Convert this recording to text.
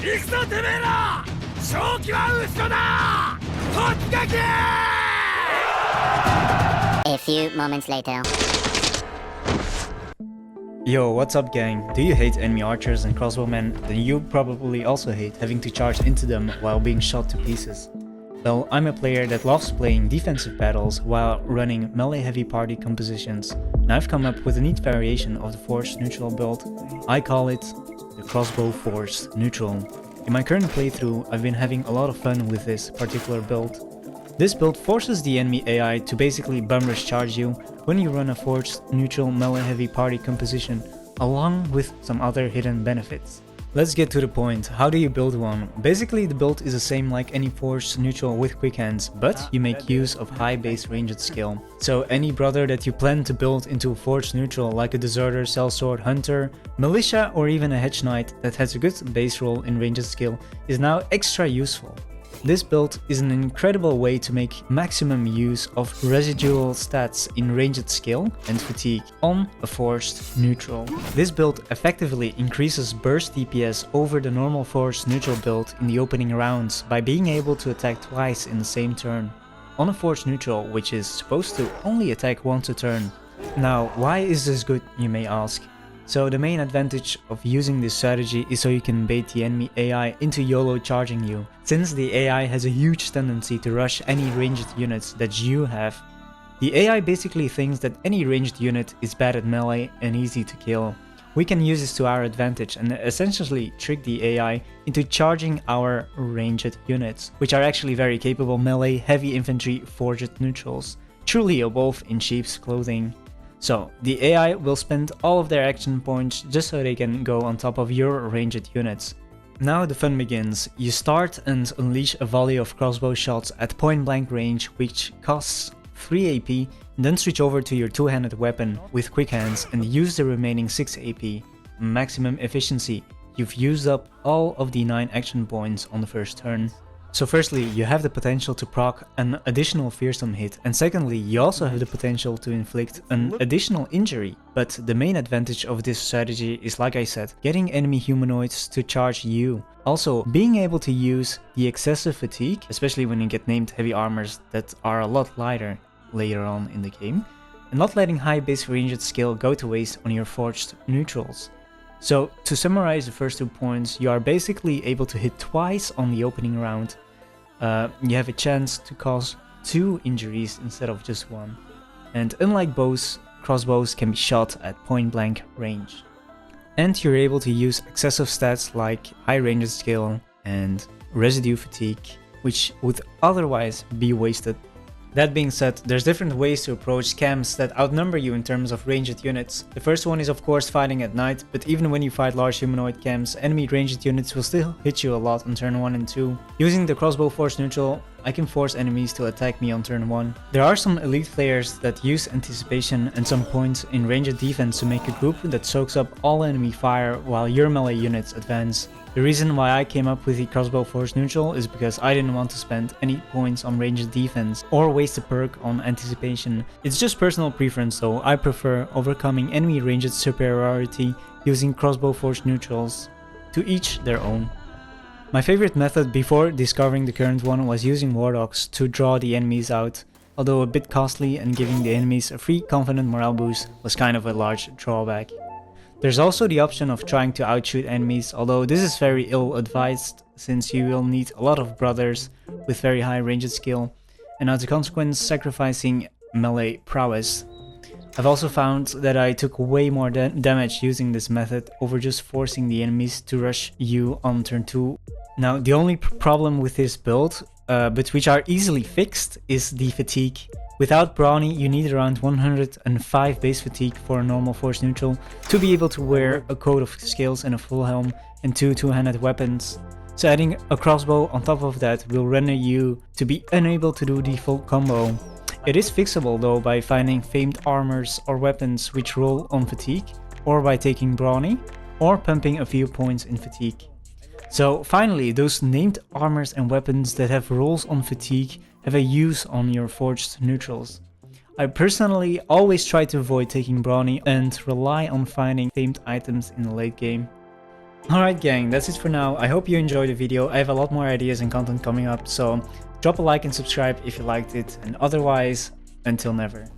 行くぞてめえら正気は後ろだ突撃 A few moments later. Yo, what's up gang? Do you hate enemy archers and crossbowmen? Then you probably also hate having to charge into them while being shot to pieces. Well, I'm a player that loves playing defensive battles while running melee heavy party compositions, and I've come up with a neat variation of the forced neutral build. I call it the Crossbow Forced Neutral. In my current playthrough, I've been having a lot of fun with this particular build. This build forces the enemy AI to basically bum rush charge you when you run a forced neutral melee heavy party composition, along with some other hidden benefits. Let's get to the point. How do you build one? Basically the build is the same like any forced neutral with quick hands, but you make use of high base ranged skill. So any brother that you plan to build into a forced neutral like a deserter, sellsword, hunter, militia or even a hedge knight that has a good base roll in ranged skill is now extra useful. This build is an incredible way to make maximum use of residual stats in ranged skill and fatigue on a forced neutral. This build effectively increases burst DPS over the normal forced neutral build in the opening rounds by being able to attack twice in the same turn, on a forced neutral which is supposed to only attack once a turn. Now, why is this good, you may ask? So the main advantage of using this strategy is so you can bait the enemy AI into YOLO charging you, since the AI has a huge tendency to rush any ranged units that you have. The AI basically thinks that any ranged unit is bad at melee and easy to kill. We can use this to our advantage and essentially trick the AI into charging our ranged units, which are actually very capable melee heavy infantry forged neutrals, truly a wolf in sheep's clothing. So, the AI will spend all of their action points just so they can go on top of your ranged units. Now the fun begins. You start and unleash a volley of crossbow shots at point blank range which costs 3 AP, then switch over to your two-handed weapon with quick hands and use the remaining 6 AP. Maximum efficiency. You've used up all of the 9 action points on the first turn. So firstly, you have the potential to proc an additional fearsome hit, and secondly, you also have the potential to inflict an additional injury. But the main advantage of this strategy is, like I said, getting enemy humanoids to charge you. Also, being able to use the excessive fatigue, especially when you get named heavy armors that are a lot lighter later on in the game, and not letting high base ranged skill go to waste on your forged neutrals. So, to summarize the first 2 points, you are basically able to hit twice on the opening round. You have a chance to cause 2 injuries instead of just 1. And unlike bows, crossbows can be shot at point blank range. And you're able to use excessive stats like high ranged skill and residue fatigue, which would otherwise be wasted. That being said, there's different ways to approach camps that outnumber you in terms of ranged units. The first one is of course fighting at night, but even when you fight large humanoid camps, enemy ranged units will still hit you a lot on turn 1 and 2. Using the crossbow force neutral, I can force enemies to attack me on turn 1. There are some elite players that use anticipation and some points in ranged defense to make a group that soaks up all enemy fire while your melee units advance. The reason why I came up with the crossbow force neutral is because I didn't want to spend any points on ranged defense or waste a perk on anticipation. It's just personal preference though, I prefer overcoming enemy ranged superiority using crossbow force neutrals. To each their own. My favorite method before discovering the current one was using warlocks to draw the enemies out, although a bit costly and giving the enemies a free confident morale boost was kind of a large drawback. There's also the option of trying to outshoot enemies, although this is very ill-advised since you will need a lot of brothers with very high ranged skill, and as a consequence sacrificing melee prowess. I've also found that I took way more damage using this method over just forcing the enemies to rush you on turn 2. Now the only problem with this build, but which are easily fixed, is the fatigue. Without brawny, you need around 105 base fatigue for a normal force neutral to be able to wear a coat of scales and a full helm and 2 two-handed weapons. So adding a crossbow on top of that will render you to be unable to do the full combo. It is fixable though by finding famed armors or weapons which roll on fatigue, or by taking brawny, or pumping a few points in fatigue. So finally, those named armors and weapons that have rolls on fatigue have a use on your forged neutrals. I personally always try to avoid taking brawny and rely on finding famed items in the late game. Alright gang, that's it for now. I hope you enjoyed the video. I have a lot more ideas and content coming up, so drop a like and subscribe if you liked it, and otherwise, until never.